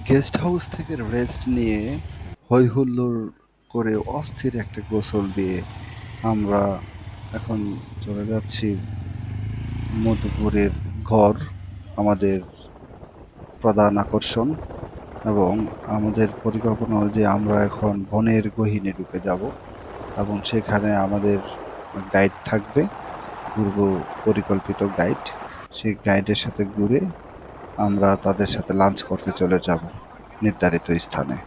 Guest house থেকে rest নিয়ে হৈ হুল্লোড় করে অস্থির একটা গোসল দিয়ে আমরা এখন চলে যাচ্ছি মধুপুরের ঘর, আমাদের প্রধান আকর্ষণ। এবং আমাদের পরিকল্পনা অনুযায়ী আমরা এখন বনের গহীনে ঢুকে যাব এবং সেখানে আমাদের গাইড থাকবে, পূর্ব পরিকল্পিত গাইড। সেই গাইডের সাথে ঘুরে আমরা তাদের সাথে লাঞ্চ করতে চলে যাব নির্ধারিত স্থানে।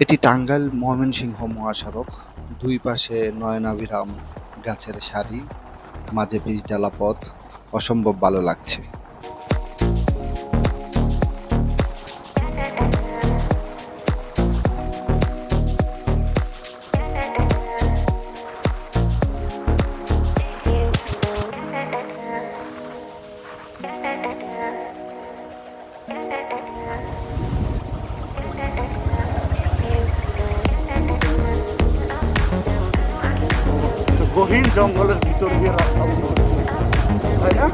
এটি টাঙ্গাইল ময়মনসিংহ মহাসড়ক। দুই পাশে নয়নাভিরাম গাছের সারি, মাঝে পিচঢালা পথ, অসম্ভব ভালো লাগছে। গহীন জঙ্গলের ভিতর দিয়ে রাস্তা হচ্ছে, তাই না?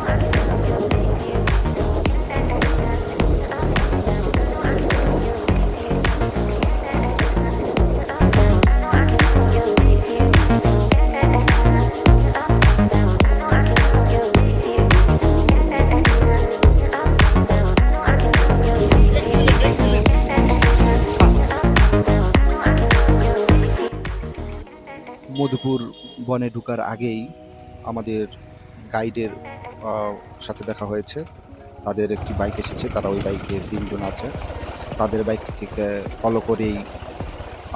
মধুপুর বনে ঢোকার আগেই আমাদের গাইডের সাথে দেখা হয়েছে। তাদের একটি বাইক এসেছে, তারা ওই বাইকে 3 জন আছে। তাদের বাইক থেকে ফলো করেই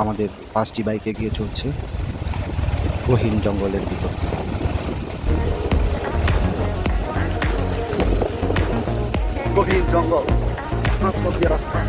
আমাদের 5টি বাইক এগিয়ে চলছে গহীন জঙ্গলের ভিতর। গহীন জঙ্গল, মাঝপথ দিয়ে রাস্তা।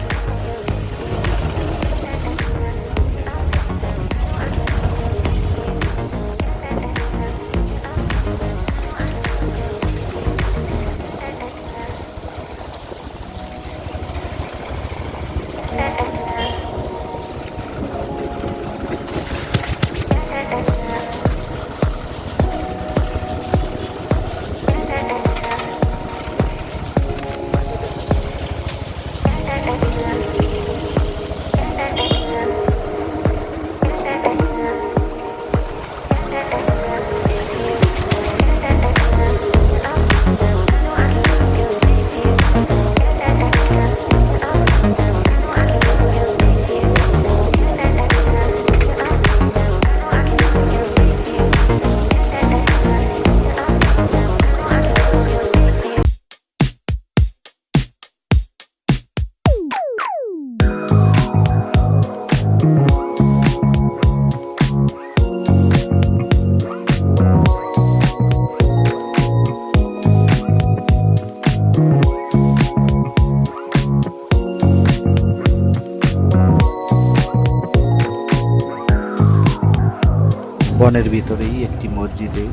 বনের ভিতরেই একটি মসজিদে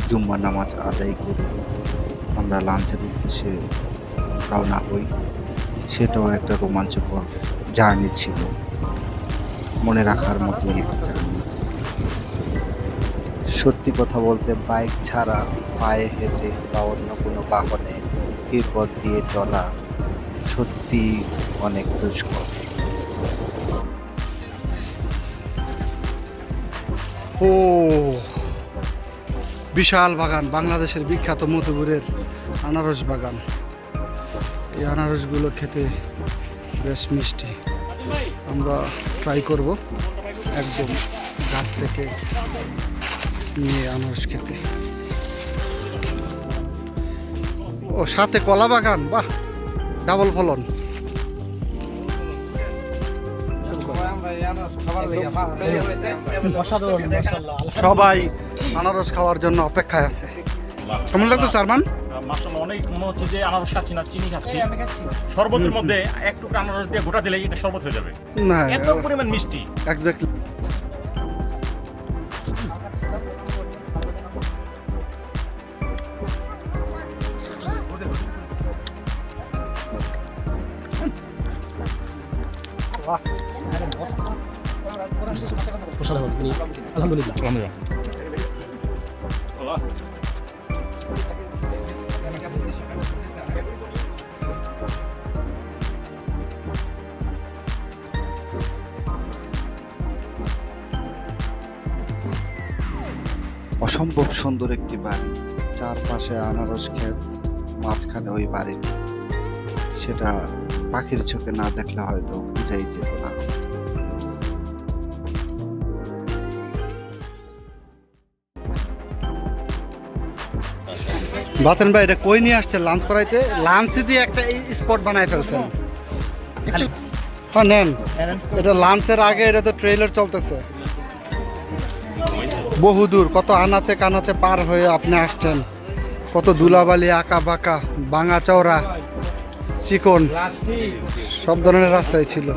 জুম্মা নামাজ আদায় করে আমরা লাঞ্চের উদ্দেশ্যে রওনা হই। সেটাও একটা রোমাঞ্চকর জার্নি ছিল, মনে রাখার মতোই একটা জার্নি। সত্যি কথা বলতে বাইক ছাড়া পায়ে হেঁটে বা অন্য কোনো বাহনে এই পথ দিয়ে চলা সত্যি অনেক দুষ্কর। ও, বিশাল বাগান, বাংলাদেশের বিখ্যাত মধুপুরের আনারস বাগান। এই আনারসগুলো খেতে বেশ মিষ্টি। আমরা ট্রাই করব একদম গাছ থেকে নিয়ে আনারস খেতে। ও, সাথে কলা বাগান, বাহ, ডাবল ফলন। সবাই আনারস খাওয়ার জন্য অপেক্ষায় আছে। কেমন লাগতো সারমান? মাশাআল্লাহ, অনেক মনে হচ্ছে যে আনারস খাচ্ছি না, চিনি খাচ্ছি। শরবতের মধ্যে এক টুকরা আনারস দিয়ে গোটা দিলেই এটা শরবত হয়ে যাবে, না, এত পরিমাণ মিষ্টি। এক্স্যাক্টলি। আলহামদুলিল্লাহ। অসম্ভব সুন্দর একটি বাড়ি, চারপাশে আনারস ক্ষেত, মাঝখানে ওই বাড়িটি। সেটা পাখির চোখে না দেখলে হয়তো বুঝাই যেত না। বাতেন ভাই, এটা কই নিয়ে আসছে লাঞ্চ করাইতে? লাঞ্চ দিয়ে একটা স্পট বানাই ফেলছেন। হ্যাঁ নেন, এটা লাঞ্চের আগে, এটা তো ট্রেলার চলতেছে। বহুদূর, কত আনাচে কানাচে পার হয়ে আপনি আসছেন, কত ধুলাবালি, আঁকা বাঁকা, ভাঙা চওড়া, চিকন, সব ধরনের রাস্তায় ছিল।